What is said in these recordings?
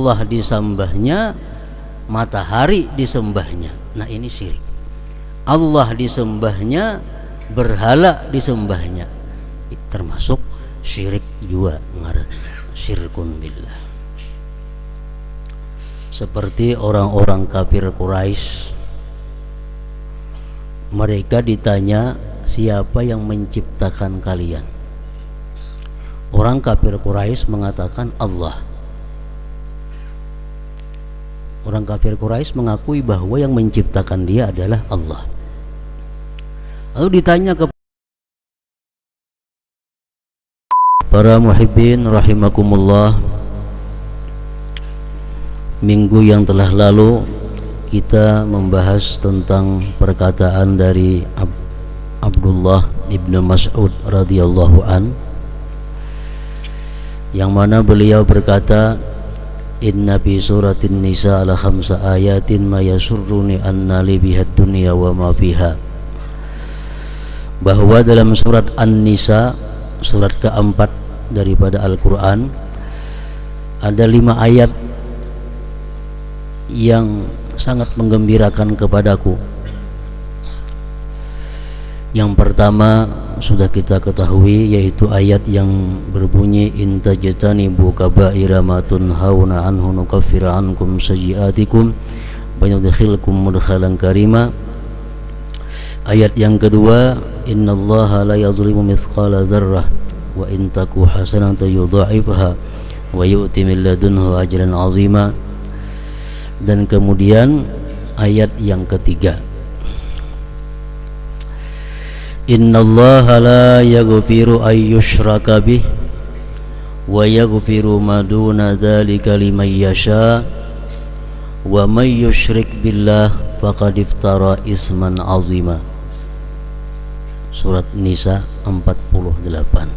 Allah disembahnya, matahari disembahnya. Nah ini syirik. Allah disembahnya, berhala disembahnya, termasuk syirik juga ngaran, syirkun billah. Seperti orang-orang kafir Quraisy, mereka ditanya, siapa yang menciptakan kalian? Orang kafir Quraisy mengatakan Allah. Orang kafir Quraisy mengakui bahwa yang menciptakan dia adalah Allah. Lalu ditanya ke para muhibbin rahimakumullah, minggu yang telah lalu kita membahas tentang perkataan dari Abdullah ibnu Mas'ud radhiyallahu an, yang mana beliau berkata, inna fi suratin nisa ala khamsa ayatin ma yasurruni anna li bihad dunya wa ma fiha, bahwa dalam surat An-Nisa, surat keempat daripada Al-Quran, ada 5 ayat yang sangat menggembirakan kepadaku. Yang pertama sudah kita ketahui, yaitu ayat yang berbunyi, in tajtanibu kaba'ira ma tunhauna anhu nukaffir ankum sayyi'atikum wa nudkhilkum mudkhalan karima. Ayat yang kedua, innallaha la yazlimu mithqala dzarrah wa in taku hasanatan yudha'ifha wa yu'ti min ladunhu ajran 'azima. Dan kemudian ayat yang ketiga, innallaha la yaghfiru ay yushraka bih wa yaghfiru ma duna dzalika liman yasha wa may yusyrik billah faqad iftara isman 'azima. Surat Nisa 48.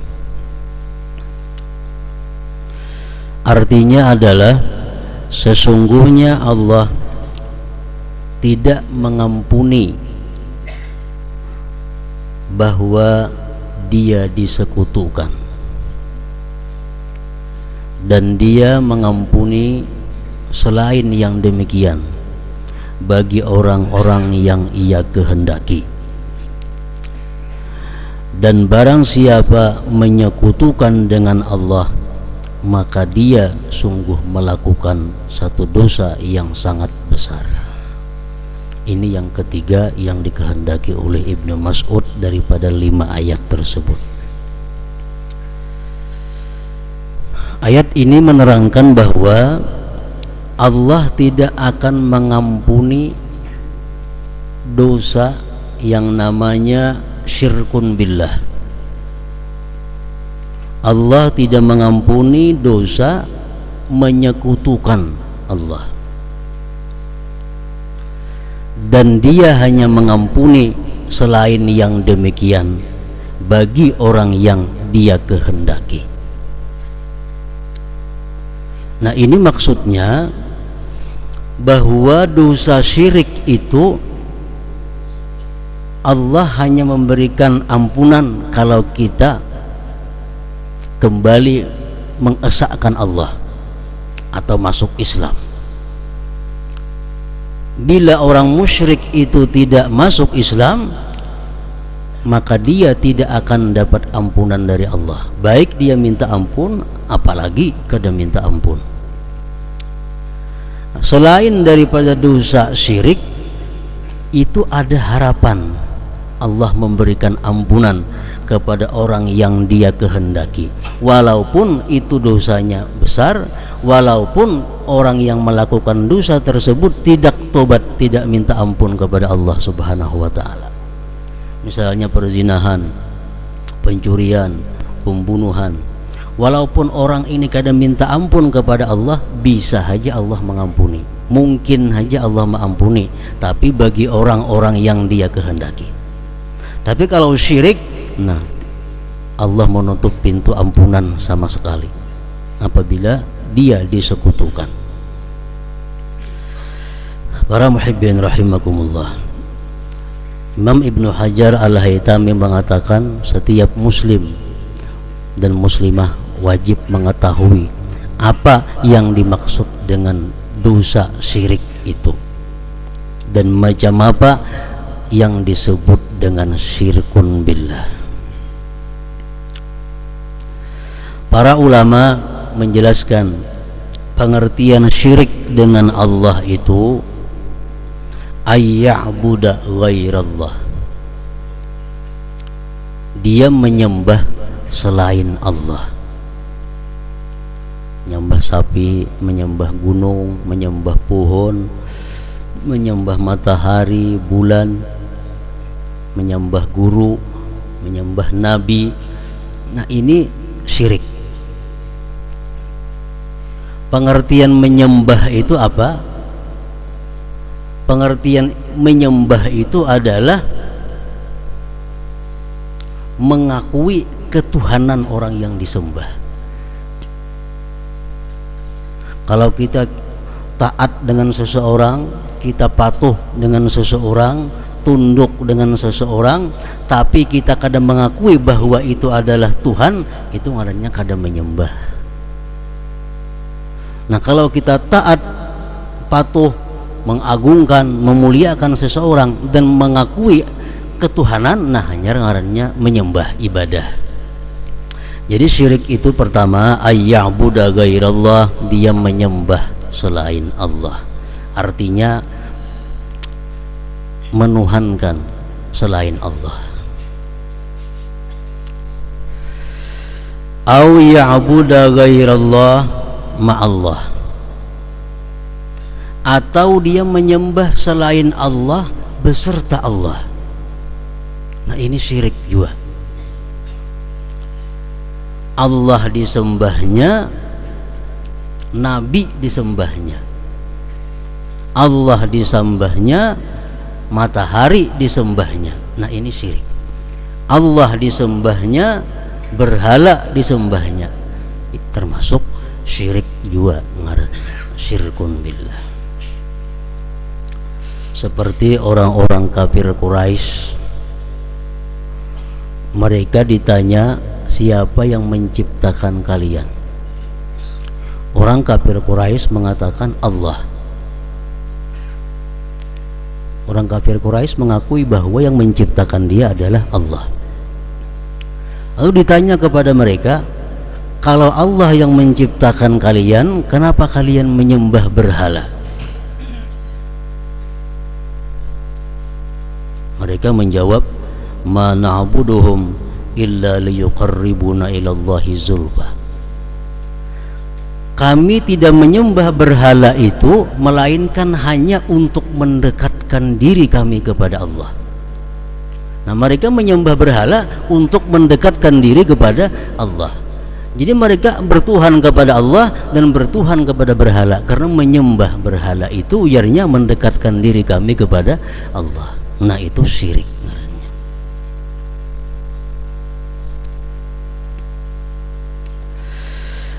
Artinya adalah sesungguhnya Allah tidak mengampuni bahwa dia disekutukan, dan dia mengampuni selain yang demikian bagi orang-orang yang ia kehendaki. Dan barang siapa menyekutukan dengan Allah, maka dia sungguh melakukan satu dosa yang sangat besar. Ini yang ketiga yang dikehendaki oleh Ibnu Mas'ud daripada 5 ayat tersebut. Ayat ini menerangkan bahwa Allah tidak akan mengampuni dosa yang namanya syirkun billah. Allah tidak mengampuni dosa menyekutukan Allah, dan dia hanya mengampuni selain yang demikian bagi orang yang dia kehendaki. Nah ini maksudnya bahwa dosa syirik itu Allah hanya memberikan ampunan kalau kita kembali mengesahkan Allah atau masuk Islam. Bila orang musyrik itu tidak masuk Islam, maka dia tidak akan dapat ampunan dari Allah. Baik dia minta ampun, apalagi kada minta ampun. Selain daripada dosa syirik, itu ada harapan Allah memberikan ampunan kepada orang yang dia kehendaki, walaupun itu dosanya besar, walaupun orang yang melakukan dosa tersebut tidak tobat, tidak minta ampun kepada Allah Subhanahu wa ta'ala. Misalnya perzinahan, pencurian, pembunuhan, walaupun orang ini kadang minta ampun kepada Allah, bisa saja Allah mengampuni, mungkin saja Allah mengampuni, tapi bagi orang-orang yang dia kehendaki. Tapi kalau syirik, nah Allah menutup pintu ampunan sama sekali apabila dia disekutukan. Para muhibbin rahimakumullah, Imam Ibnu Hajar Al-Haytami mengatakan setiap muslim dan muslimah wajib mengetahui apa yang dimaksud dengan dosa syirik itu dan macam apa yang disebut dengan syirkun billah. Para ulama menjelaskan pengertian syirik dengan Allah itu ayya'buda ghairallah, dia menyembah selain Allah, menyembah sapi, menyembah gunung, menyembah pohon, menyembah matahari, bulan, menyembah guru, menyembah nabi. Nah, ini syirik. Pengertian menyembah itu apa? Pengertian menyembah itu adalah mengakui ketuhanan orang yang disembah. Kalau kita taat dengan seseorang, kita patuh dengan seseorang, tunduk dengan seseorang, tapi kita kadang mengakui bahwa itu adalah Tuhan, itu ngarannya kadang menyembah. Nah, kalau kita taat, patuh, mengagungkan, memuliakan seseorang dan mengakui ketuhanan, nah ngarannya menyembah, ibadah. Jadi syirik itu pertama ayya'buda ghairallah, dia menyembah selain Allah. Artinya menuhankan selain Allah. Au ya'buda ghairallah ma'allah, atau dia menyembah selain Allah beserta Allah. Nah, ini syirik juga. Allah disembahnya, nabi disembahnya, Allah disembahnya, matahari disembahnya. Nah, ini syirik. Allah disembahnya, berhala disembahnya, termasuk syirik juga, ngaran syirkun billah. Seperti orang-orang kafir Quraisy, mereka ditanya, siapa yang menciptakan kalian? Orang kafir Quraisy mengatakan Allah. Orang kafir Quraisy mengakui bahwa yang menciptakan dia adalah Allah. Lalu ditanya kepada mereka, kalau Allah yang menciptakan kalian, kenapa kalian menyembah berhala? Mereka menjawab, ma na'buduhum illa liyuqarribuna ilallahi zulfa. Kami tidak menyembah berhala itu melainkan hanya untuk mendekatkan diri kami kepada Allah. Nah, mereka menyembah berhala untuk mendekatkan diri kepada Allah. Jadi mereka bertuhan kepada Allah dan bertuhan kepada berhala, karena menyembah berhala itu ujarnya mendekatkan diri kami kepada Allah. Nah, itu syirik.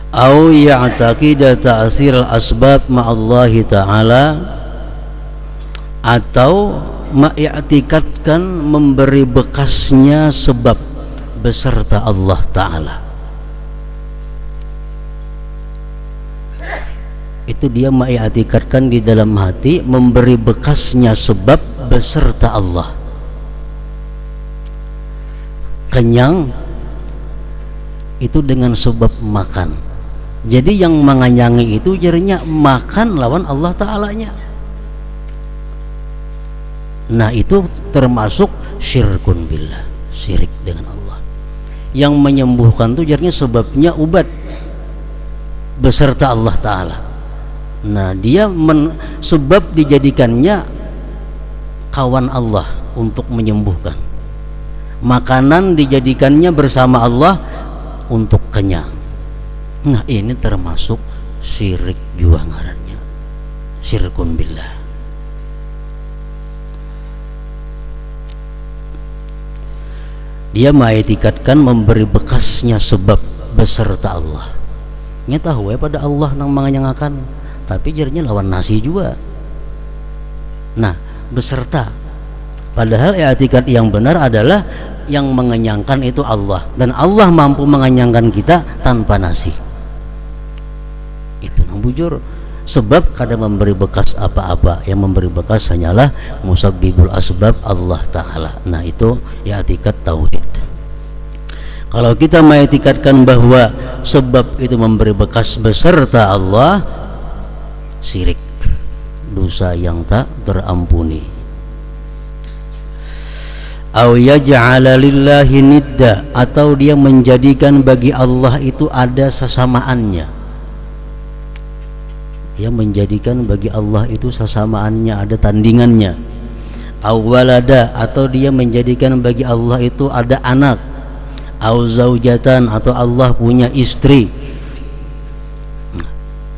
Au ya'taqida ta'sir al-asbab ma'allahi ta'ala, atau ma'iktikadkan memberi bekasnya sebab beserta Allah Ta'ala. Itu dia ma'iktikadkan di dalam hati, memberi bekasnya sebab beserta Allah. Kenyang itu dengan sebab makan. Jadi yang menganyangi itu jadinya makan lawan Allah Ta'alanya. Nah, itu termasuk syirkun billah, syirik dengan Allah. Yang menyembuhkan itu jadinya sebabnya ubat beserta Allah Ta'ala. Nah, dia sebab dijadikannya kawan Allah untuk menyembuhkan. Makanan dijadikannya bersama Allah untuk kenyang. Nah, ini termasuk syirik juga ngarannya, syirkun billah. Dia mengiktikadkan memberi bekasnya sebab beserta Allah. Nya tahu pada Allah nang manganyangakan, tapi jadinya lawan nasi juga. Nah, beserta. Padahal i'tikad yang benar adalah yang mengenyangkan itu Allah, dan Allah mampu mengenyangkan kita tanpa nasi. bujur. Sebab kada memberi bekas apa-apa, yang memberi bekas hanyalah musabbibul asbab, Allah Ta'ala. Nah itu i'tikad tauhid. Kalau kita mengiktikadkan bahwa sebab itu memberi bekas beserta Allah, syirik, dosa yang tak terampuni. Aw yaj'ala lillahi nidda, atau dia menjadikan bagi Allah itu ada sesamaannya. Yang menjadikan bagi Allah itu sesamaannya, ada tandingannya. Awwalada, atau dia menjadikan bagi Allah itu ada anak. Aw zaujatan, atau Allah punya istri.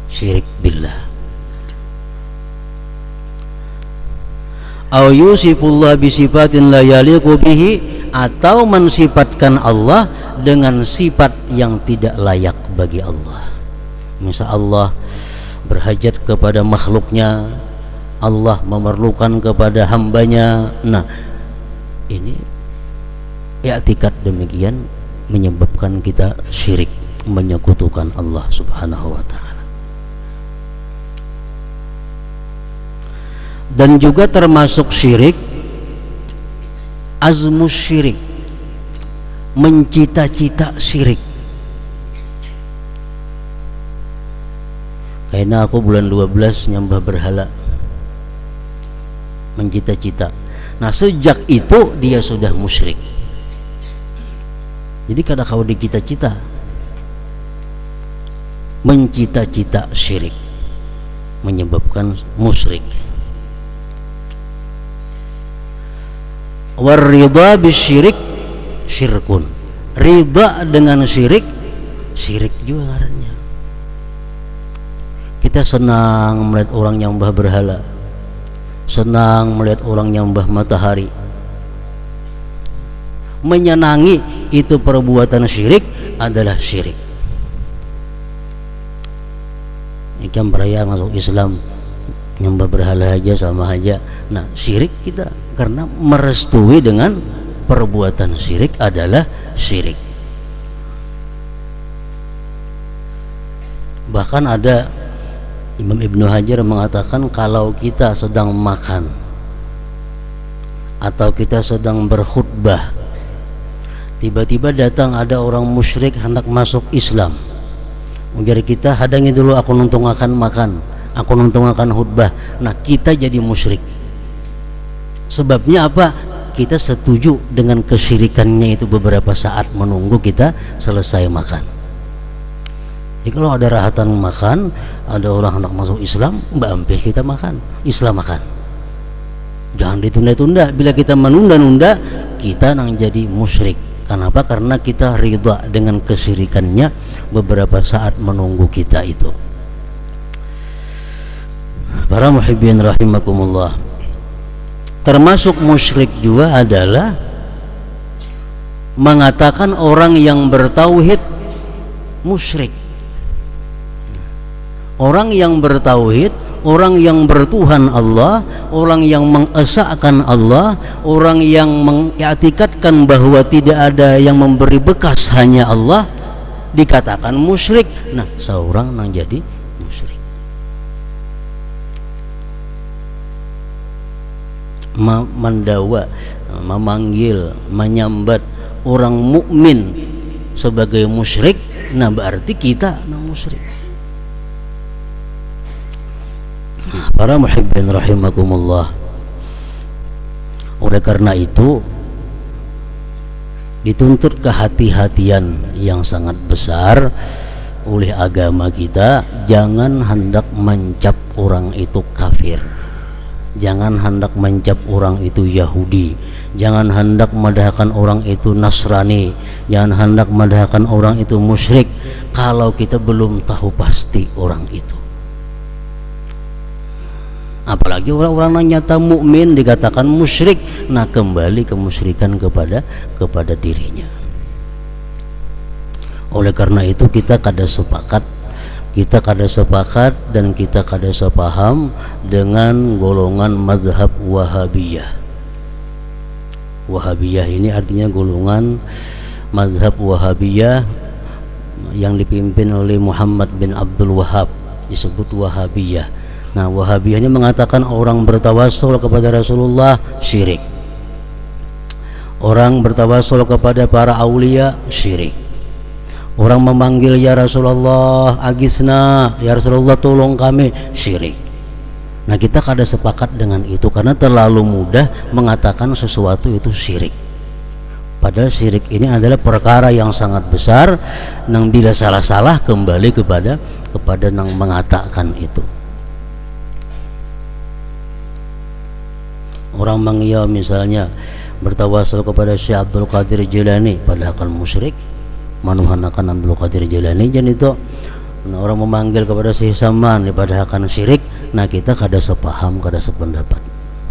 Syirik billah. Aw yusifullah bisifatin la yaliqu bihi, atau mensifatkan Allah dengan sifat yang tidak layak bagi Allah. Misal Allah berhajat kepada makhluknya, Allah memerlukan kepada hambanya. Nah ini i'tikad demikian menyebabkan kita syirik, menyekutukan Allah Subhanahu wa ta'ala. Dan juga termasuk syirik azmus syirik, mencita-cita syirik. Karena aku bulan 12 nyembah berhala, mencita-cita. Nah sejak itu dia sudah musyrik. Jadi kada kau dicita-cita, mencita-cita syirik, menyebabkan musyrik. Warridha bisyirik syirkun, ridha dengan syirik, syirik juga ngarannya. Kita senang melihat orang yang nyembah berhala, senang melihat orang yang nyembah matahari, menyenangi itu perbuatan syirik adalah syirik. Ikan peraya masuk Islam nyembah berhala aja sama aja. Nah syirik kita karena merestui dengan perbuatan syirik adalah syirik. Bahkan ada Imam Ibnu Hajar mengatakan kalau kita sedang makan atau kita sedang berkhutbah, tiba-tiba datang ada orang musyrik hendak masuk Islam, menjadi kita hadangi dulu, aku nuntung akan makan, aku nuntung akan khutbah. Nah kita jadi musyrik. Sebabnya apa? Kita setuju dengan kesyirikannya itu beberapa saat menunggu kita selesai makan. Jadi kalau ada rahatan makan, ada orang hendak masuk Islam, mbak ampih kita makan, Islam makan. Jangan ditunda-tunda. Bila kita menunda-nunda, kita nang jadi musyrik. Kenapa? Karena kita ridha dengan kesyirikannya beberapa saat menunggu kita itu. Para muhibbin rahimakumullah, termasuk musyrik juga adalah mengatakan orang yang bertauhid musyrik. Orang yang bertauhid, orang yang bertuhan Allah, orang yang mengesahkan Allah, orang yang mengiktikadkan bahwa tidak ada yang memberi bekas hanya Allah, dikatakan musyrik. Nah, seorang yang jadi musyrik. Mendawa, memanggil, menyambat orang mukmin sebagai musyrik, nah berarti kita musyrik. Para muhibbin rahimakumullah, oleh karena itu dituntut kehati-hatian yang sangat besar oleh agama kita. Jangan hendak mencap orang itu kafir, jangan hendak mencap orang itu Yahudi, jangan hendak medahkan orang itu Nasrani, jangan hendak medahkan orang itu musyrik kalau kita belum tahu pasti orang itu. Apalagi orang-orang yang nyata mukmin dikatakan musyrik, nah kembali kemusyrikan kepada dirinya. Oleh karena itu kita kada sepakat dan kita kada sepaham dengan golongan mazhab Wahabiyah. Wahabiyah ini artinya golongan mazhab Wahabiyah yang dipimpin oleh Muhammad bin Abdul Wahhab, disebut Wahabiyah. Nah, Wahabiyah ini mengatakan orang bertawasul kepada Rasulullah syirik, orang bertawasul kepada para aulia syirik, orang memanggil ya Rasulullah agisna, ya Rasulullah tolong kami, syirik. Nah, kita kada sepakat dengan itu karena terlalu mudah mengatakan sesuatu itu syirik. Padahal syirik ini adalah perkara yang sangat besar, nang bila salah-salah kembali kepada nang mengatakan itu. Orang mengia misalnya bertawasul kepada Syekh Abdul Qadir Jilani padahal kan musyrik, manuhanakan Abdul Qadir Jilani jan itu. Nah, orang memanggil kepada Syekh Saman padahal kan syirik. Nah, kita kada sepaham, kada sependapat.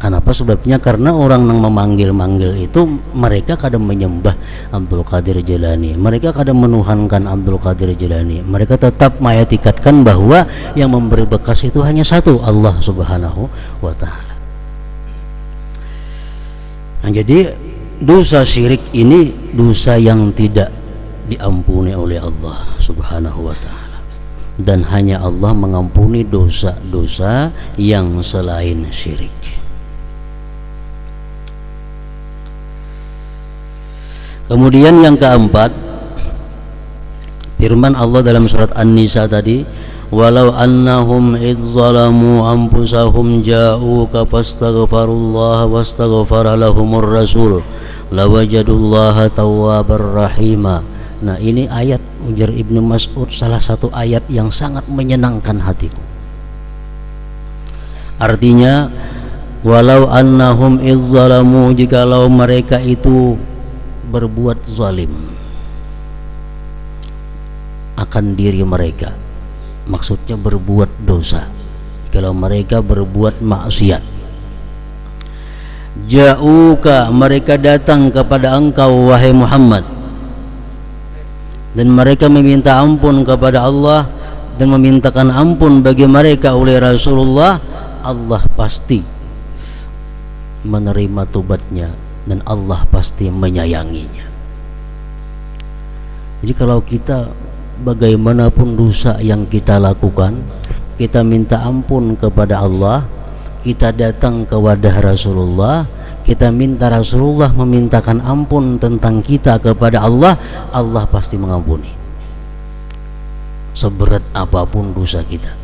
Kenapa sebabnya? Karena orang yang memanggil-manggil itu mereka kadang menyembah Abdul Qadir Jilani, mereka kadang menuhankan Abdul Qadir Jilani, mereka tetap mengetikatkan bahwa yang memberi bekas itu hanya satu, Allah Subhanahu wa Ta'ala. Nah, jadi dosa syirik ini dosa yang tidak diampuni oleh Allah Subhanahu wa Ta'ala, dan hanya Allah mengampuni dosa-dosa yang selain syirik. Kemudian yang keempat, firman Allah dalam surat An-Nisa tadi, walau annahum idz zalamu anfusahum ja'uka fastaghfirullaha wastaghfara lahumur rasul lawajadullaha tawwabar rahima. Nah, ini ayat ujar Ibnu Mas'ud, salah satu ayat yang sangat menyenangkan hatiku. Artinya, walau annahum idz zalamu, jikalau mereka itu berbuat zalim akan diri mereka, maksudnya berbuat dosa, kalau mereka berbuat maksiat, ja'uka, mereka datang kepada engkau wahai Muhammad, dan mereka meminta ampun kepada Allah dan memintakan ampun bagi mereka oleh Rasulullah, Allah pasti menerima tobatnya dan Allah pasti menyayanginya. Jadi kalau kita bagaimanapun dosa yang kita lakukan, kita minta ampun kepada Allah, kita datang ke wadah Rasulullah, kita minta Rasulullah memintakan ampun tentang kita kepada Allah, Allah pasti mengampuni seberat apapun dosa kita.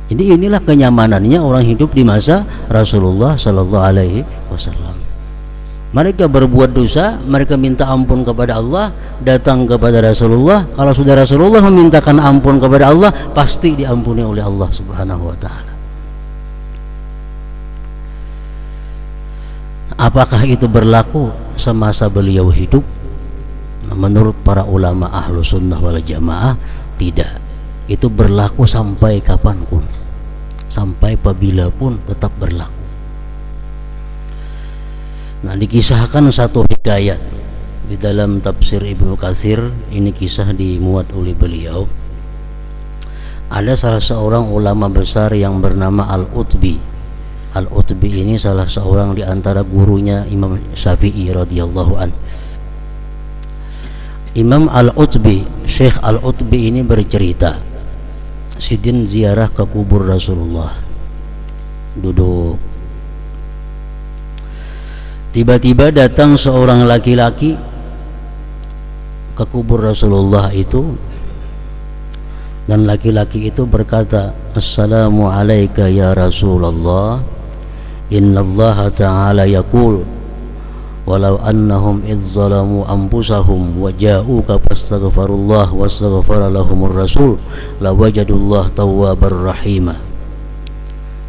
Jadi inilah kenyamanannya orang hidup di masa Rasulullah Sallallahu Alaihi Wasallam. Mereka berbuat dosa, mereka minta ampun kepada Allah, datang kepada Rasulullah. Kalau sudah Rasulullah memintakan ampun kepada Allah, pasti diampuni oleh Allah Subhanahu Wa Taala. Apakah itu berlaku semasa beliau hidup? Menurut para ulama ahlu sunnah wal jamaah, tidak. Itu berlaku sampai kapanpun, sampai apabila pun tetap berlaku. Nah, dikisahkan satu hikayat di dalam tafsir Ibnu Katsir, ini kisah dimuat oleh beliau. Ada salah seorang ulama besar yang bernama Al-Utbi. Al-Utbi ini salah seorang di antara gurunya Imam Syafi'i radhiyallahu an. Imam Al-Utbi, Syekh Al-Utbi ini bercerita, sidin ziarah ke kubur Rasulullah, duduk. Tiba-tiba datang seorang laki-laki ke kubur Rasulullah itu, dan laki-laki itu berkata, Assalamu alayka ya Rasulullah, innallaha ta'ala yaqul walau annahum idz zalamu anfusahum wa ja'uka fastaghfirullah wastaghfara lahumur rasul lawajadullah tawwabar rahima.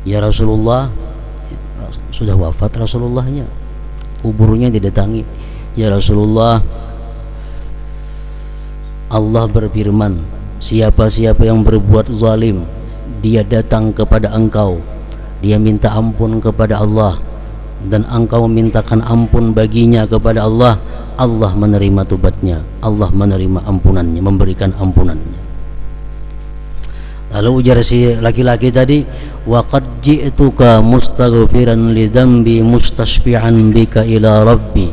Ya Rasulullah, sudah wafat Rasulullahnya, kuburnya didatangi. Ya Rasulullah, Allah berfirman, siapa-siapa yang berbuat zalim, dia datang kepada engkau, dia minta ampun kepada Allah, dan engkau memintakan ampun baginya kepada Allah, Allah menerima tobatnya, Allah menerima ampunannya, memberikan ampunannya. Lalu ujar si laki-laki tadi, wa qad ji'tuka mustaghfiran li dzambi mustasfi'an bika ila rabbi.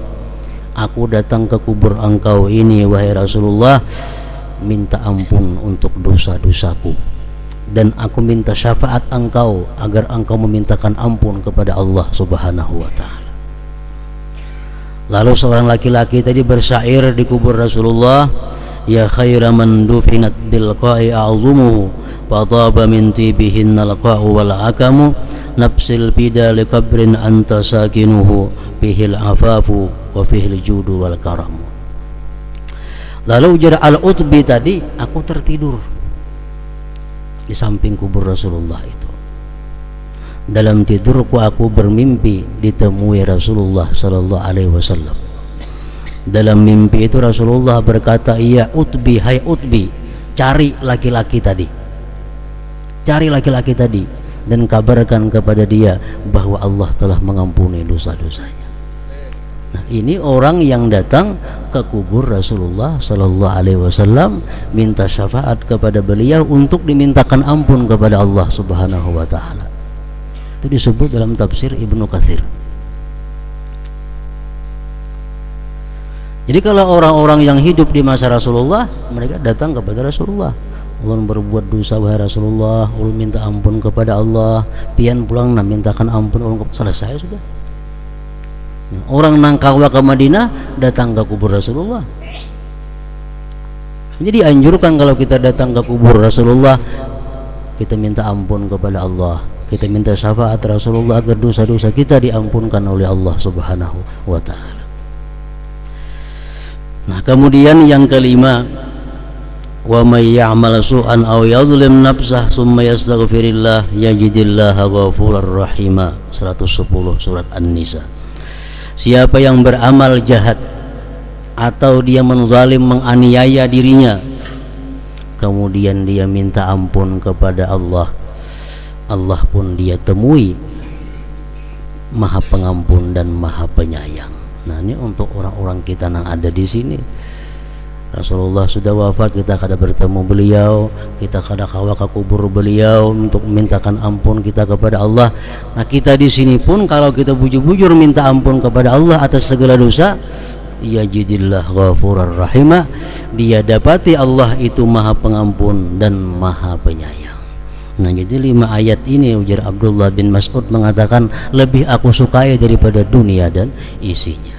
Aku datang ke kubur engkau ini wahai Rasulullah minta ampun untuk dosa-dosaku, dan aku minta syafaat engkau agar engkau memintakan ampun kepada Allah Subhanahu wa ta'ala. Lalu seorang laki-laki tadi bersyair di kubur Rasulullah, ya khaira man dufinat bilqa'i a'zumuhu fataba min tibihin nalqa'u wal akamu nafsil fida liqabrin anta sakinuhu bihil afafu wa fihil judu wal karamu. Lalu ujar Al-Utbi tadi, aku tertidur di samping kubur Rasulullah itu. Dalam tidurku aku bermimpi ditemui Rasulullah sallallahu alaihi wasallam. Dalam mimpi itu Rasulullah berkata, "Ya Utbi, hai Utbi, cari laki-laki tadi. Cari laki-laki tadi dan kabarkan kepada dia bahwa Allah telah mengampuni dosa-dosanya." Nah, ini orang yang datang ke kubur Rasulullah sallallahu alaihi wasallam minta syafaat kepada beliau untuk dimintakan ampun kepada Allah Subhanahu wa taala. Itu disebut dalam tafsir Ibnu Katsir. Jadi kalau orang-orang yang hidup di masa Rasulullah, mereka datang kepada Rasulullah, ulun berbuat dosa wahai Rasulullah, ulun minta ampun kepada Allah, pian pulang nah mintakan ampun, ulun selesai sudah. Orang nangkawa ke Madinah datang ke kubur Rasulullah. Jadi anjurkan kalau kita datang ke kubur Rasulullah, kita minta ampun kepada Allah, kita minta syafaat Rasulullah agar dosa-dosa kita diampunkan oleh Allah Subhanahu wa ta'ala. Nah, kemudian yang kelima, wa may ya'mal su'an aw yazlim nafsah summa yastaghfirillah yajidillaha ghafurar rahima, 110 surat An-Nisa. Siapa yang beramal jahat atau dia menzalim, menganiaya dirinya, kemudian dia minta ampun kepada Allah, Allah pun dia temui Maha Pengampun dan Maha Penyayang. Nah, ini untuk orang-orang kita yang ada di sini. Rasulullah sudah wafat, kita kada bertemu beliau, kita kada kawa ke kubur beliau untuk mintakan ampun kita kepada Allah. Nah, kita di sini pun kalau kita bujur-bujur minta ampun kepada Allah atas segala dosa, ya jidillah ghafurar rahimah, dia dapati Allah itu Maha Pengampun dan Maha Penyayang. Nah, jadi 5 ayat ini ujar Abdullah bin Mas'ud mengatakan lebih aku sukai daripada dunia dan isinya.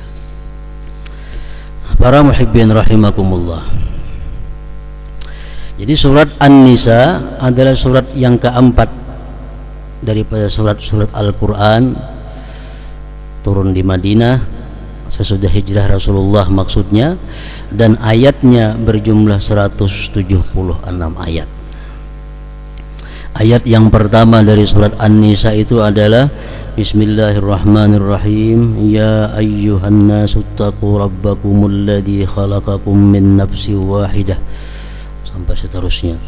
Para muhibbin rahimakumullah. Jadi surat An-Nisa adalah surat yang keempat daripada surat-surat Al-Quran, turun di Madinah sesudah hijrah Rasulullah maksudnya, dan ayatnya berjumlah 176 ayat. Ayat yang pertama dari surat An-Nisa itu adalah Bismillahirrahmanirrahim. Ya ayyuhan nasu taqu rabbakumul ladzi khalaqakum min nafsin wahidah, sampai seterusnya.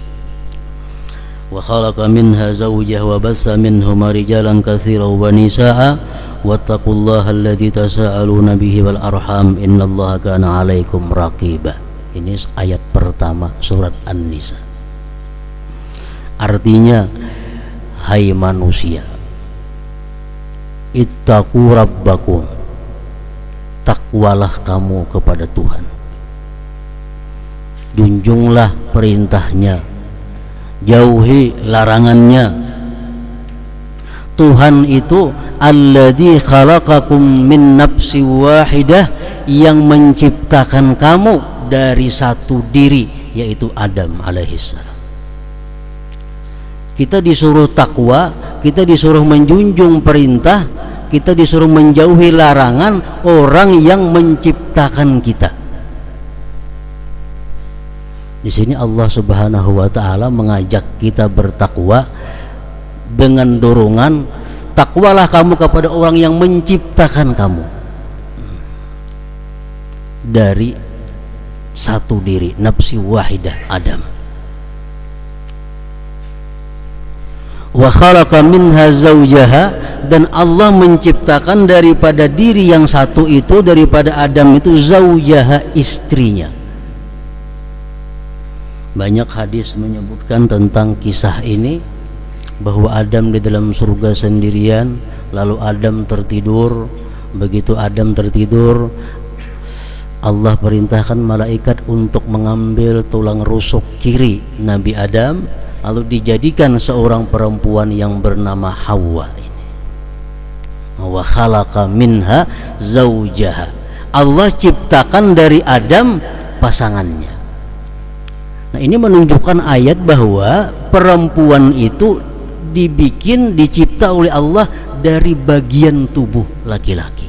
Wa khalaqa minha zawjaha wa bassa minhuma rijalan katsiran wa nisaa'a wattaqullaha alladzi tasaaluna bihi wal arham innallaha kana 'alaikum raqiba. Ini ayat pertama surat An-Nisa. Artinya, hai manusia, ittaqu rabbakum, takwalah kamu kepada Tuhan, junjunglah perintahnya, jauhi larangannya. Tuhan itu alladzi khalaqakum min nafsin wahidah, yang menciptakan kamu dari satu diri, yaitu Adam alaihissalam. Kita disuruh takwa, kita disuruh menjunjung perintah, kita disuruh menjauhi larangan orang yang menciptakan kita. Di sini Allah Subhanahu wa taala mengajak kita bertakwa dengan dorongan, takwalah kamu kepada orang yang menciptakan kamu dari satu diri, nafsi wahidah, Adam. Wa khalaqa minha zawjaha, dan Allah menciptakan daripada diri yang satu itu, daripada Adam itu, zawjaha, istrinya. Banyak hadis menyebutkan tentang kisah ini, bahwa Adam di dalam surga sendirian, lalu Adam tertidur. Begitu Adam tertidur, Allah perintahkan malaikat untuk mengambil tulang rusuk kiri Nabi Adam, lalu dijadikan seorang perempuan yang bernama Hawa ini. Wa khalaqa minha zaujaha. Allah ciptakan dari Adam pasangannya. Nah, ini menunjukkan ayat bahwa perempuan itu dicipta oleh Allah dari bagian tubuh laki-laki.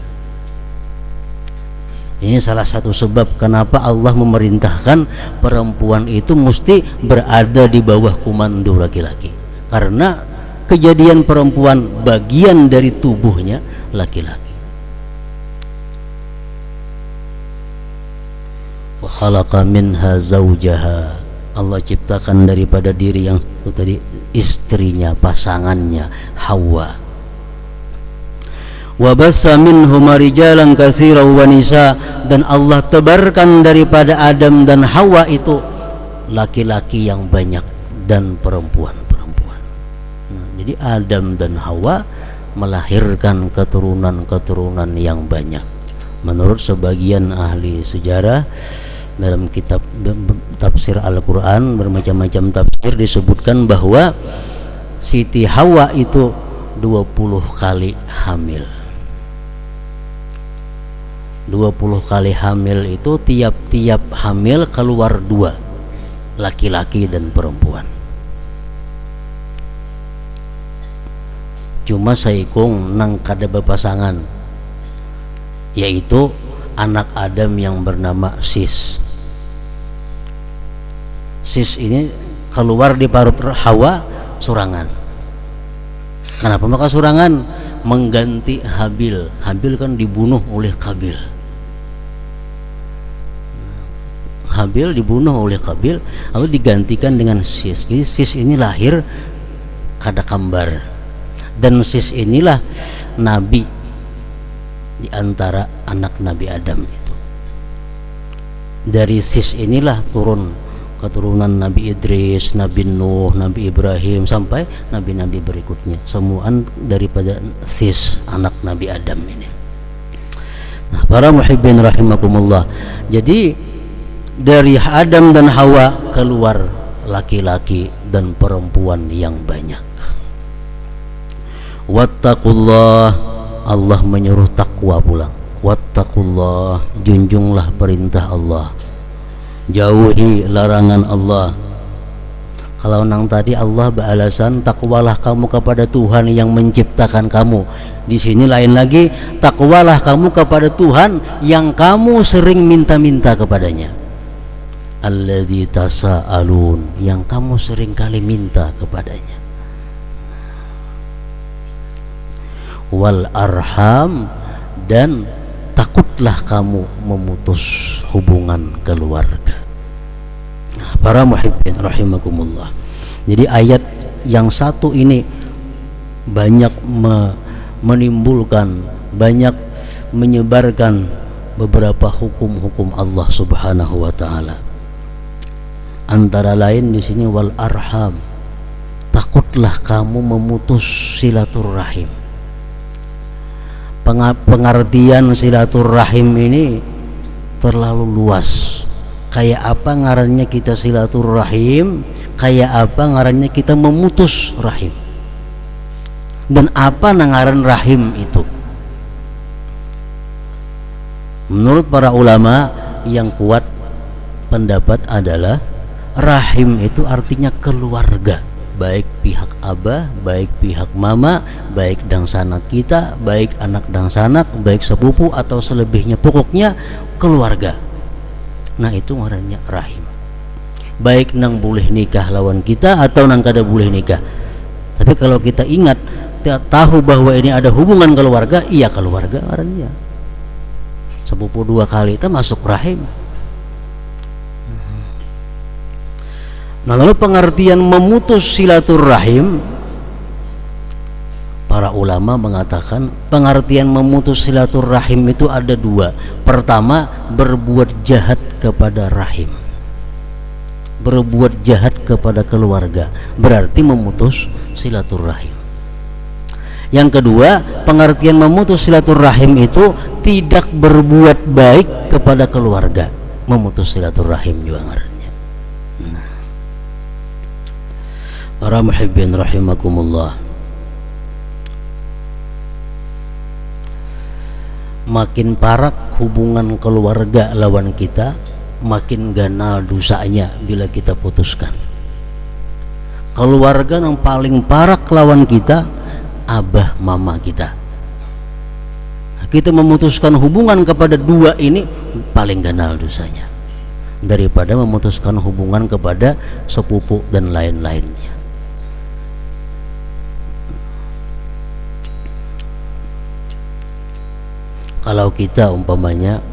Ini salah satu sebab kenapa Allah memerintahkan perempuan itu mesti berada di bawah komando laki-laki, karena kejadian perempuan bagian dari tubuhnya laki-laki. Wa khalaqa minha zaujaha. Allah ciptakan daripada diri yang itu tadi, istrinya, pasangannya Hawa. Wa bassa minhuma rijalan katsiran wa nisa, dan Allah tebarkan daripada Adam dan Hawa itu laki-laki yang banyak dan perempuan-perempuan. Nah, jadi Adam dan Hawa melahirkan keturunan-keturunan yang banyak. Menurut sebagian ahli sejarah, dalam kitab tafsir Al-Quran, bermacam-macam tafsir, disebutkan bahwa Siti Hawa itu 20 kali hamil. 20 kali hamil itu tiap-tiap hamil keluar 2, laki-laki dan perempuan. Cuma saikung nang kada bepasangan, yaitu anak Adam yang bernama Sis. Sis ini keluar di parut Hawa surangan. Kenapa maka surangan? Mengganti Habil. Habil kan dibunuh oleh Kabil. Habil dibunuh oleh Kabil, lalu digantikan dengan Sis. Jadi Sis ini lahir kada kembar, dan Sis inilah nabi di antara anak Nabi Adam itu. Dari Sis inilah turun keturunan Nabi Idris, Nabi Nuh, Nabi Ibrahim, sampai nabi-nabi berikutnya. Semuaan daripada Sis, anak Nabi Adam ini. Nah, para muhibbin rahimakumullah. Jadi dari Adam dan Hawa keluar laki-laki dan perempuan yang banyak. Wattaqullah, Allah menyuruh takwa pula. Wattaqullah, junjunglah perintah Allah, jauhi larangan Allah. Kalau nang tadi Allah beralasan takwalah kamu kepada Tuhan yang menciptakan kamu. Di sini lain lagi, takwalah kamu kepada Tuhan yang kamu sering minta-minta kepadanya. Alladzi tasaalun, yang kamu sering kali minta kepadanya. Wal arham, dan takutlah kamu memutus hubungan keluarga. Nah, para muhibbin rahimakumullah. Jadi ayat yang satu ini banyak menimbulkan, banyak menyebarkan beberapa hukum-hukum Allah Subhanahu wa taala. Antara lain di sini wal arham, takutlah kamu memutus silaturahim. Pengertian silaturahim ini terlalu luas. Kayak apa ngarannya kita silaturahim, kayak apa ngarannya kita memutus rahim, dan apa ngaran rahim itu. Menurut para ulama yang kuat pendapat adalah rahim itu artinya keluarga, baik pihak abah, baik pihak mama, baik dangsanak kita, baik anak dangsanak, baik sepupu atau selebihnya, pokoknya keluarga. Nah, itu ngarannya rahim. Baik nang boleh nikah lawan kita atau nang kada boleh nikah. Tapi kalau kita ingat, tahu bahwa ini ada hubungan keluarga, iya keluarga ngarannya. Sepupu 2 kali itu masuk rahim. Nah, lalu pengertian memutus silaturahim, para ulama mengatakan pengertian memutus silaturahim itu ada 2. Pertama, berbuat jahat kepada rahim, berbuat jahat kepada keluarga, berarti memutus silaturahim. Yang kedua, pengertian memutus silaturahim itu tidak berbuat baik kepada keluarga. Memutus silaturahim juga ngarannya. Para muhibbin rahimakumullah, makin parak hubungan keluarga lawan kita, makin ganal dosanya bila kita putuskan. Keluarga yang paling parak lawan kita abah mama kita. Nah, kita memutuskan hubungan kepada dua ini paling ganal dosanya daripada memutuskan hubungan kepada sepupu dan lain-lainnya. Kalau kita umpamanya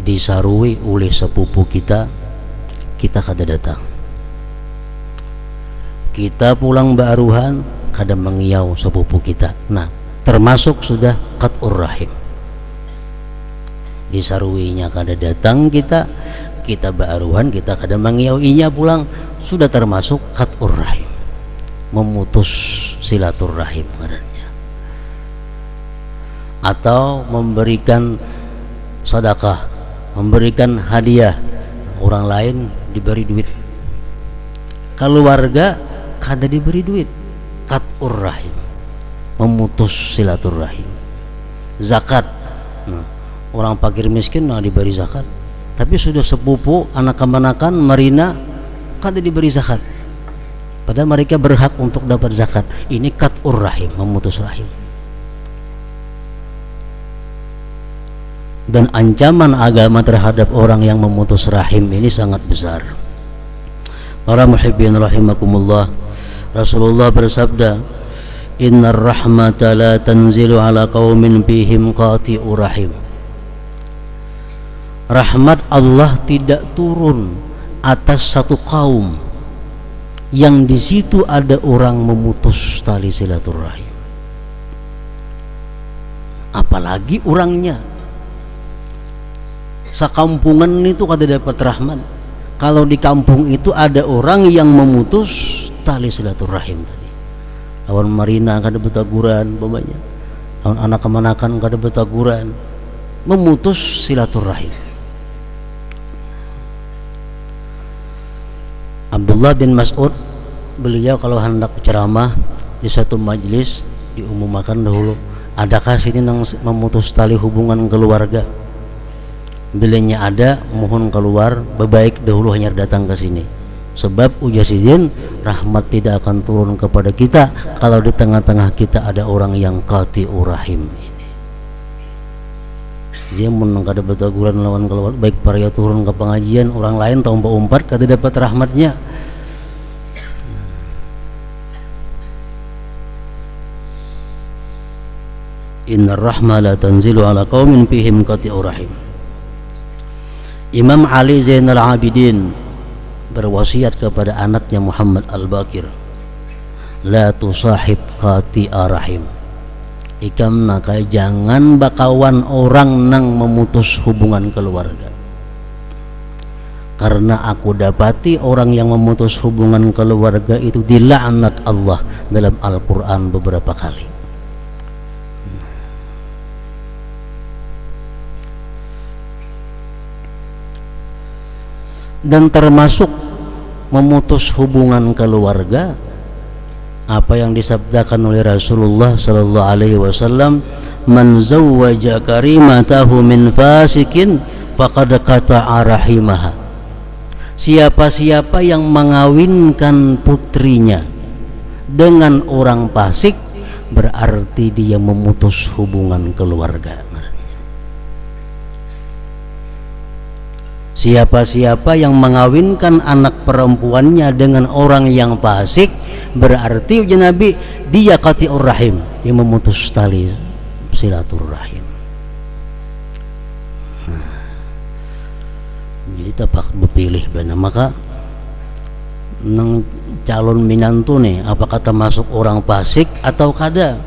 disarui oleh sepupu kita, kita kada datang. Kita pulang ba'aruhan, kada mengiau sepupu kita. Nah, termasuk sudah qat'ur rahim. Disaruinya kada datang kita ba'aruhan, kita kada mengiauinya pulang, sudah termasuk qat'ur rahim, memutus silaturahim ngarannya. Atau memberikan sedekah, memberikan hadiah, orang lain diberi duit, keluarga kada diberi duit, qat'ur rahim, memutus silaturahim. Zakat, nah, orang fakir miskin nah diberi zakat, tapi sudah sepupu anak kemanakan marina kada diberi zakat, padahal mereka berhak untuk dapat zakat. Ini qat'ur rahim, memutus rahim. Dan ancaman agama terhadap orang yang memutus rahim ini sangat besar. Para muhibbin rahimakumullah, Rasulullah bersabda, innar rahmata la tanzilu ala qaumin fihim qati'ur rahim. Rahmat Allah tidak turun atas satu kaum yang di situ ada orang memutus tali silaturahim, apalagi orangnya. Sekampungan itu kada dapat rahmat kalau di kampung itu ada orang yang memutus tali silaturahim tadi. Lawan marina kada betaguran umpamanya, lawan anak kemanakan kada betaguran, memutus silaturahim. Abdullah bin Mas'ud, beliau kalau hendak ceramah di satu majelis diumumkan dahulu, adakah sini yang memutus tali hubungan keluarga? Bilanya ada, mohon keluar, berbaik dahulu hanya datang ke sini. Sebab ujasidin, rahmat tidak akan turun kepada kita kalau di tengah-tengah kita ada orang yang qati'ur rahim ini. Dia mun kada betaguran lawan keluar, baik para turun ke pengajian, orang lain tahu umpat kada dapat rahmatnya. Innar rahma la tanzilu ala qaumin fihim qati'ur rahim. Imam Ali Zainal Abidin berwasiat kepada anaknya Muhammad Al-Baqir, la tusahib qati'a rahim. Ikam nakai jangan bakawan orang nang memutus hubungan keluarga, karena aku dapati orang yang memutus hubungan keluarga itu dilaknat Allah dalam Al-Quran beberapa kali. Dan termasuk memutus hubungan keluarga apa yang disabdakan oleh Rasulullah sallallahu alaihi wasallam, man zawwaja karimatahu min fasikin faqad qata'a rahimaha. Siapa-siapa yang mengawinkan putrinya dengan orang fasik berarti dia memutus hubungan keluarga. Siapa-siapa yang mengawinkan anak perempuannya dengan orang yang fasik berarti ujian Nabi dia qati'ur rahim, dia memutus tali silaturahim. Jadi tapak berpilih benar, maka nang calon minantu nih apakah termasuk orang fasik atau kada?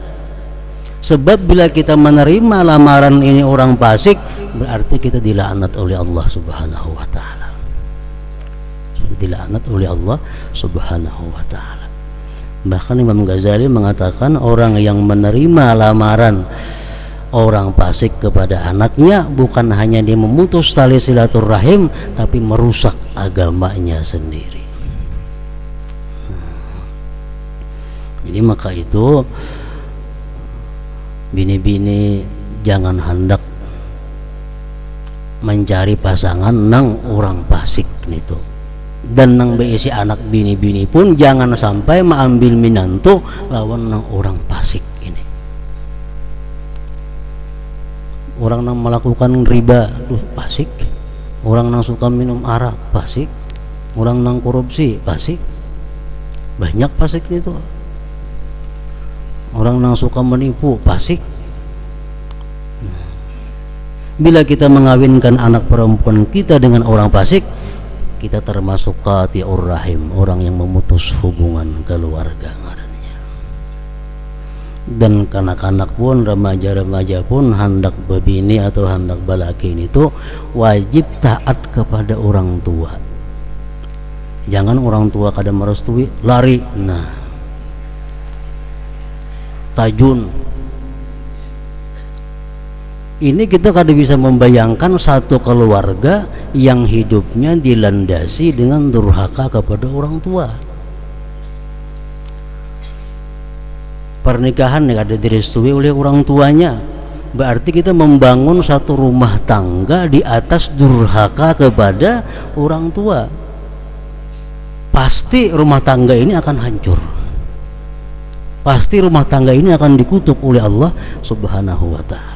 Sebab bila kita menerima lamaran ini orang fasik berarti kita dilaknat oleh Allah Subhanahu wa taala. Sudah dilaknat oleh Allah Subhanahu wa taala. Bahkan Imam Ghazali mengatakan orang yang menerima lamaran orang fasik kepada anaknya bukan hanya dia memutus tali silaturahim, tapi merusak agamanya sendiri. Jadi maka itu bini-bini jangan hendak mencari pasangan nang orang fasik itu. Dan nang beisi anak bini-bini pun jangan sampai mengambil minantu lawan nang orang fasik ini. Orang nang melakukan riba itu fasik, orang nang suka minum arak fasik, orang nang korupsi fasik, banyak fasik itu. Orang nang suka menipu fasik. Bila kita mengawinkan anak perempuan kita dengan orang fasik, kita termasuk qati'ur rahim, orang yang memutus hubungan keluarga ngarannya. Dan kanak-kanak pun, remaja-remaja pun hendak bebini atau hendak balakin itu wajib taat kepada orang tua. Jangan orang tua kada merestui lari. Nah, tajun. Ini kita kada bisa membayangkan satu keluarga yang hidupnya dilandasi dengan durhaka kepada orang tua. Pernikahan yang ada direstui oleh orang tuanya, berarti kita membangun satu rumah tangga di atas durhaka kepada orang tua. Pasti rumah tangga ini akan hancur. Pasti rumah tangga ini akan dikutuk oleh Allah Subhanahu wa ta'ala.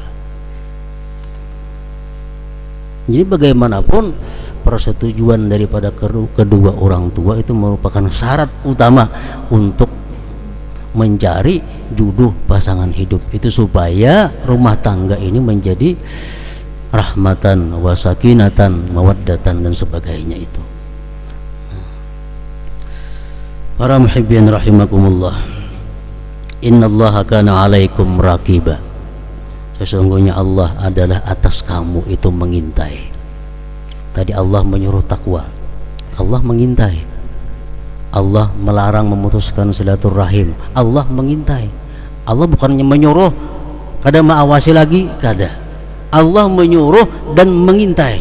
Jadi bagaimanapun persetujuan daripada kedua orang tua itu merupakan syarat utama untuk mencari jodoh pasangan hidup itu, supaya rumah tangga ini menjadi rahmatan wa sakinatan mawaddatan dan sebagainya itu. Para muhibbin rahimakumullah, innallaha kana 'alaikum raqiba. Sesungguhnya Allah adalah atas kamu itu mengintai. Tadi Allah menyuruh takwa, Allah mengintai. Allah melarang memutuskan silaturahim, Allah mengintai. Allah bukannya menyuruh kada mengawasi lagi, kada. Allah menyuruh dan mengintai.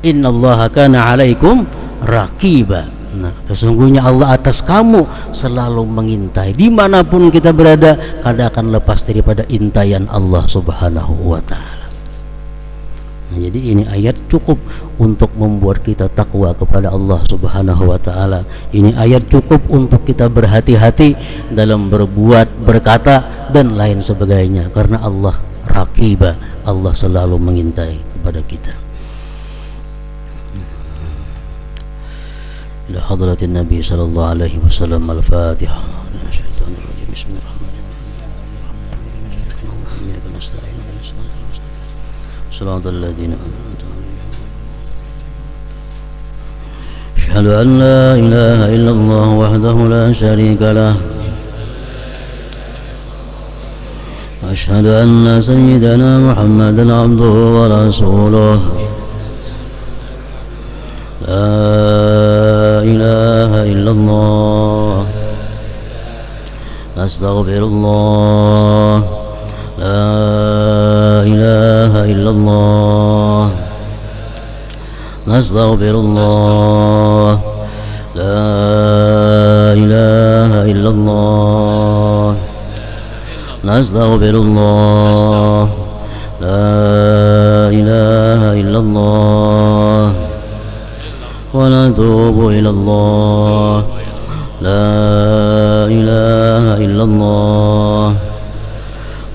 Innallaha kana 'alaikum raqiba. Nah, sesungguhnya Allah atas kamu selalu mengintai. Dimanapun kita berada, kada akan lepas daripada intaian Allah Subhanahu wa ta'ala. Nah, jadi ini ayat cukup untuk membuat kita takwa kepada Allah Subhanahu wa ta'ala. Ini ayat cukup untuk kita berhati-hati dalam berbuat, berkata dan lain sebagainya, karena Allah raqibah, Allah selalu mengintai kepada kita. إلى حضرة النبي صلى الله عليه وسلم. الفاتحة. بسم الله الرحمن الرحيم. صراط الذين أنعمت عليهم. أشهد أن لا إله إلا الله وحده لا شريك له. أشهد أن سيدنا محمدا عبده ورسوله. لا إله إلا الله. أستغفر الله. لا إله إلا الله. أستغفر الله. لا إله إلا الله. أستغفر الله. لا إله إلا الله. ونتوب إلى الله. لا إله إلا الله.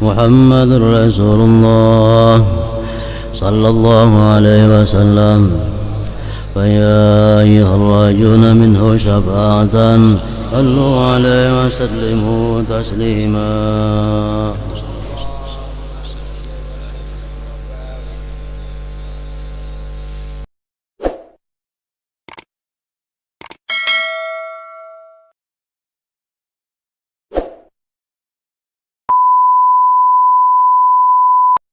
محمد رسول الله صلى الله عليه وسلم. فيا أيها الراجون منه شفاعة صلوا عليه وسلموا تسليما.